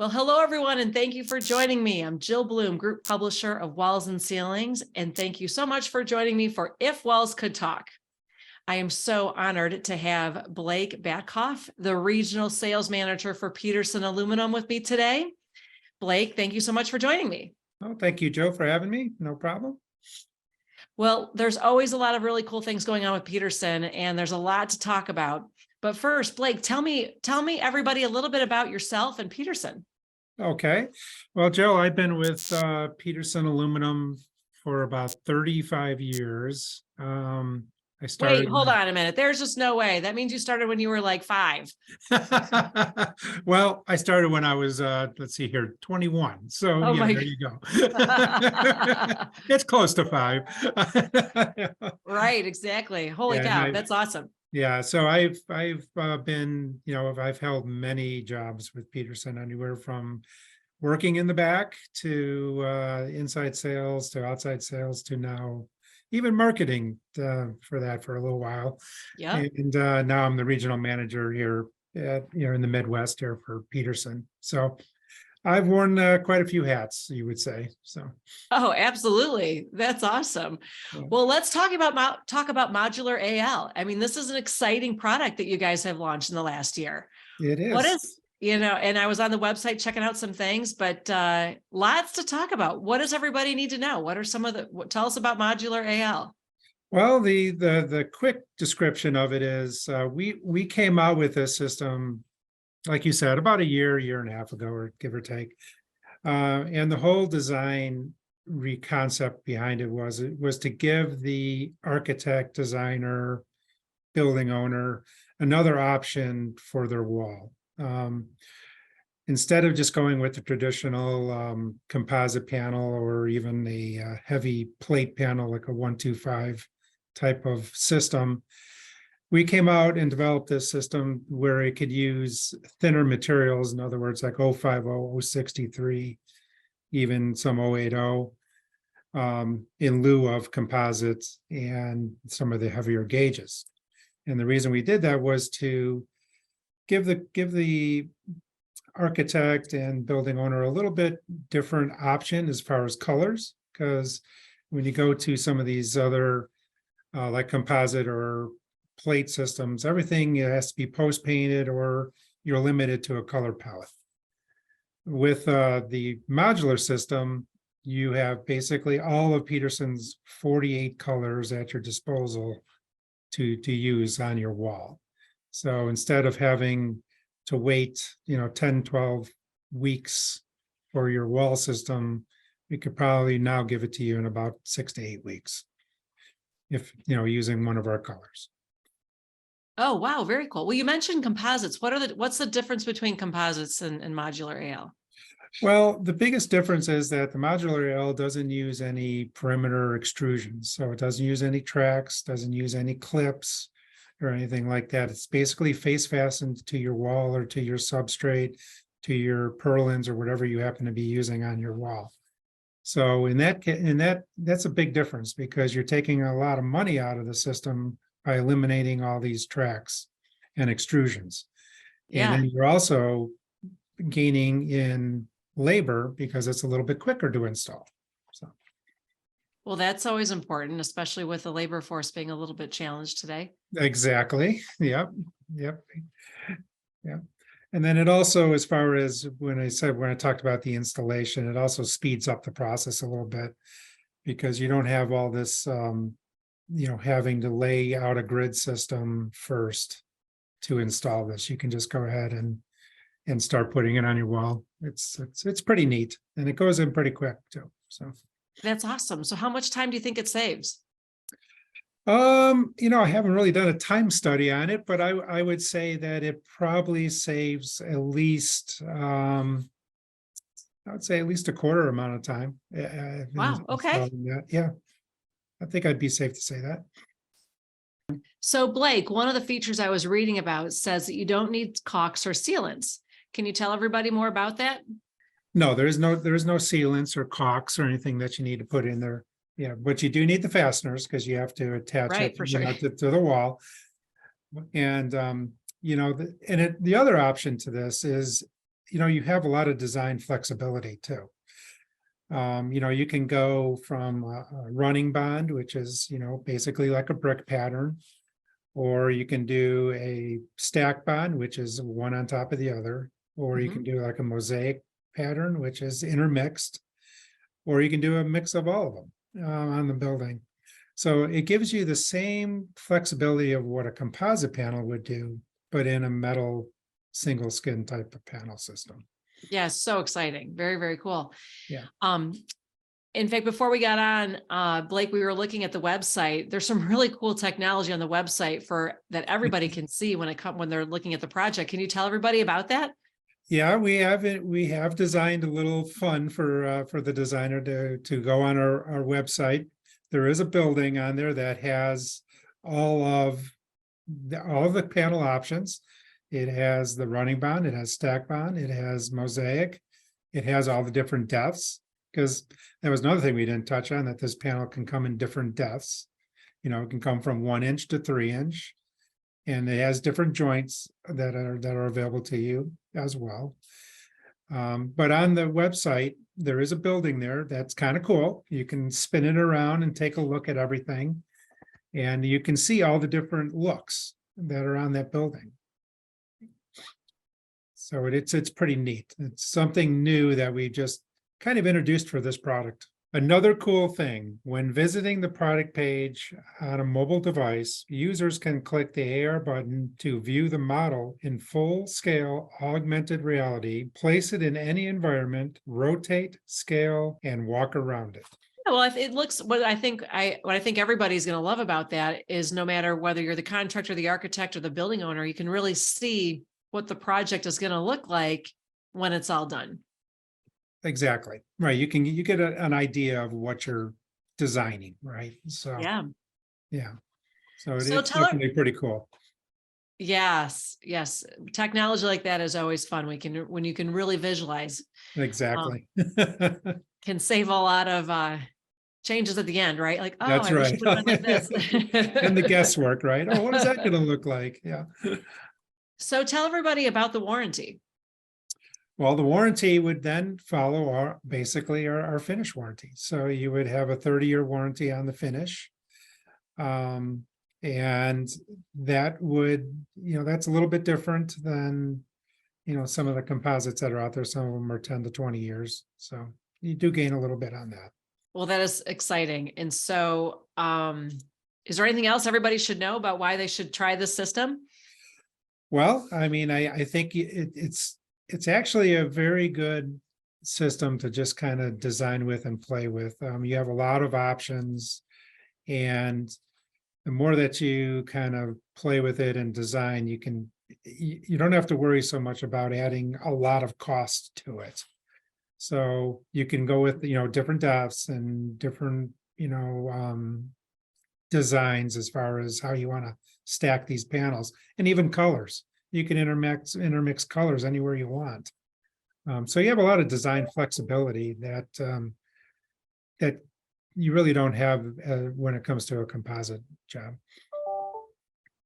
Well, hello, everyone, and thank you for joining me. I'm Jill Bloom, Group Publisher of Walls and Ceilings, and thank you so much for joining me for If Walls Could Talk. I am so honored to have Blake Batkoff, the Regional Sales Manager for Peterson Aluminum, with me today. Blake, thank you so much for joining me. Oh, thank you, Joe, for having me. No problem. Well, there's always a lot of really cool things going on with Peterson, and there's a lot to talk about. But first, Blake, tell me everybody a little bit about yourself and Peterson. Okay. Well, Joe, I've been with Peterson Aluminum for about 35 years. I started. Wait, hold on a minute. There's just no way. That means you started when you were like 5. Well, I started when I was, let's see here, 21. So yeah, there you go. It's close to 5. Right, exactly. Holy cow, that's awesome. Yeah, so I've been, I've held many jobs with Peterson, anywhere from working in the back to inside sales to outside sales to now even marketing for a little while. Yeah. And now I'm the regional manager here at, in the Midwest here for Peterson. So I've worn quite a few hats, you would say. So. Oh, absolutely. That's awesome. Yeah. Well, let's talk about Modular AL. I mean, this is an exciting product that you guys have launched in the last year. It is. What is, and I was on the website checking out some things, but lots to talk about. What does everybody need to know? What are some of tell us about Modular AL. Well, the quick description of it is we came out with this system, like you said, about a year and a half ago, or give or take. And the whole design concept behind it was to give the architect, designer, building owner another option for their wall. Instead of just going with the traditional composite panel or even a heavy plate panel like a 125 type of system, we came out and developed this system where it could use thinner materials, in other words, like 050, 063, even some 080, in lieu of composites and some of the heavier gauges. And the reason we did that was to give the architect and building owner a little bit different option as far as colors, because when you go to some of these other like composite or plate systems, everything has to be post painted or you're limited to a color palette. With the modular system, you have basically all of Peterson's 48 colors at your disposal to use on your wall. So instead of having to wait 10, 12 weeks for your wall system, we could probably now give it to you in about 6 to 8 weeks if using one of our colors. Oh, wow. Very cool. Well, you mentioned composites. What's the difference between composites and Modular AL? Well, the biggest difference is that the Modular AL doesn't use any perimeter extrusions. So it doesn't use any tracks, doesn't use any clips or anything like that. It's basically face fastened to your wall or to your substrate, to your purlins or whatever you happen to be using on your wall. So that's a big difference, because you're taking a lot of money out of the system by eliminating all these tracks and extrusions. Yeah. And then you're also gaining in labor because it's a little bit quicker to install. So. Well, that's always important, especially with the labor force being a little bit challenged today. Exactly. Yep. And then it also, as far as when I talked about the installation, it also speeds up the process a little bit, because you don't have all this having to lay out a grid system first to install this. You can just go ahead and start putting it on your wall. It's pretty neat, and it goes in pretty quick too. So that's awesome. So how much time do you think it saves? I haven't really done a time study on it, but I would say that it probably saves at least I would say at least a quarter amount of time. Wow. Okay. Yeah. I think I'd be safe to say that. So Blake, one of the features I was reading about says that you don't need caulks or sealants. Can you tell everybody more about that? No, there is no sealants or caulks or anything that you need to put in there. Yeah, but you do need the fasteners because you have to attach it to the wall. And the other option to this is you have a lot of design flexibility too. You can go from a running bond, which is, basically like a brick pattern, or you can do a stack bond, which is one on top of the other, or you can do like a mosaic pattern, which is intermixed, or you can do a mix of all of them on the building. So it gives you the same flexibility of what a composite panel would do, but in a metal single skin type of panel system. Yeah, so exciting. Very, very cool. Yeah. In fact, before we got on, Blake, we were looking at the website. There's some really cool technology on the website that everybody can see when they're looking at the project. Can you tell everybody about that? Yeah, we have designed a little fun for the designer to go on our website. There is a building on there that has all of the panel options. It has the running bond, it has stack bond, it has mosaic, it has all the different depths, because that was another thing we didn't touch on, that this panel can come in different depths. It can come from 1 inch to 3 inch, and it has different joints that are available to you as well. But on the website, there is a building there that's kind of cool. You can spin it around and take a look at everything, and you can see all the different looks that are on that building. So it's pretty neat. It's something new that we just kind of introduced for this product. Another cool thing, when visiting the product page on a mobile device, users can click the AR button to view the model in full-scale augmented reality, place it in any environment, rotate, scale, and walk around it. Well, it looks what I think everybody's going to love about that is no matter whether you're the contractor, the architect, or the building owner, you can really see what the project is going to look like when it's all done. Exactly. Right. You get an idea of what you're designing, right? So yeah. So it's definitely pretty cool. Yes. Technology like that is always fun. When you can really visualize. Exactly. Can save a lot of changes at the end, right? Like, oh, that's right. Like this. And the guesswork, right? Oh, what is that going to look like? Yeah. So tell everybody about the warranty. Well, the warranty would then follow our finish warranty. So you would have a 30-year warranty on the finish. And that would, that's a little bit different than, some of the composites that are out there. Some of them are 10 to 20 years. So you do gain a little bit on that. Well, that is exciting. And so is there anything else everybody should know about why they should try this system? Well, I mean, I think it's actually a very good system to just kind of design with and play with. You have a lot of options, and the more that you kind of play with it and design, you don't have to worry so much about adding a lot of cost to it. So you can go with, different depths and different, designs as far as how you want to stack these panels, and even colors. You can intermix colors anywhere you want. So you have a lot of design flexibility that you really don't have when it comes to a composite job.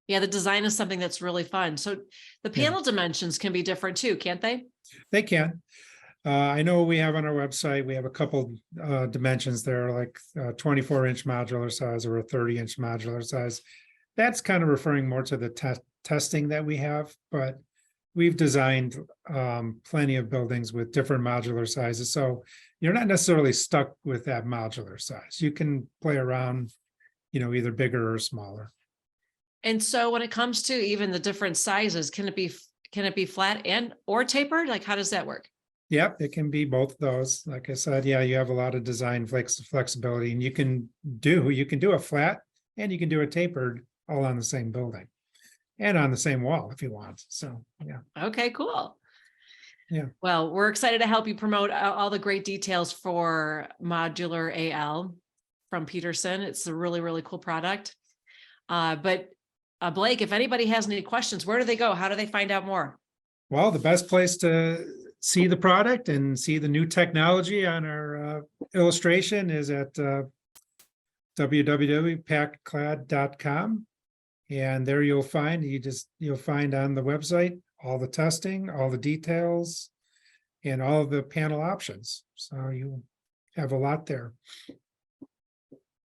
Yeah, the design is something that's really fun. So the panel dimensions can be different too, can't they? They can. I know we have on our website, we have a couple dimensions there, like 24-inch modular size or a 30-inch modular size. That's kind of referring more to the testing that we have, but we've designed plenty of buildings with different modular sizes. So you're not necessarily stuck with that modular size. You can play around, either bigger or smaller. And so when it comes to even the different sizes, can it be flat and or tapered? Like, how does that work? Yep, it can be both of those. Like I said, yeah, you have a lot of design flexibility, and you can do a flat and you can do a tapered all on the same building and on the same wall if you want. So, yeah. Okay, cool. Yeah. Well, we're excited to help you promote all the great details for Modular AL from Peterson. It's a really, really cool product. But Blake, if anybody has any questions, where do they go? How do they find out more? Well, the best place to see the product and see the new technology on our illustration is at www.facades.com. And there you'll find on the website all the testing, all the details, and all the panel options. So you have a lot there.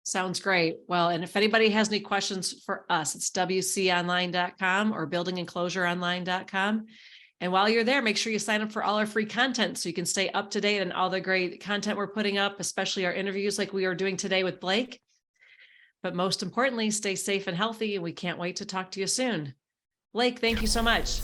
Sounds great. Well, and if anybody has any questions for us, it's wconline.com or buildingenclosureonline.com. And while you're there, make sure you sign up for all our free content so you can stay up to date on all the great content we're putting up, especially our interviews like we are doing today with Blake. But most importantly, stay safe and healthy, and we can't wait to talk to you soon. Blake, thank you so much.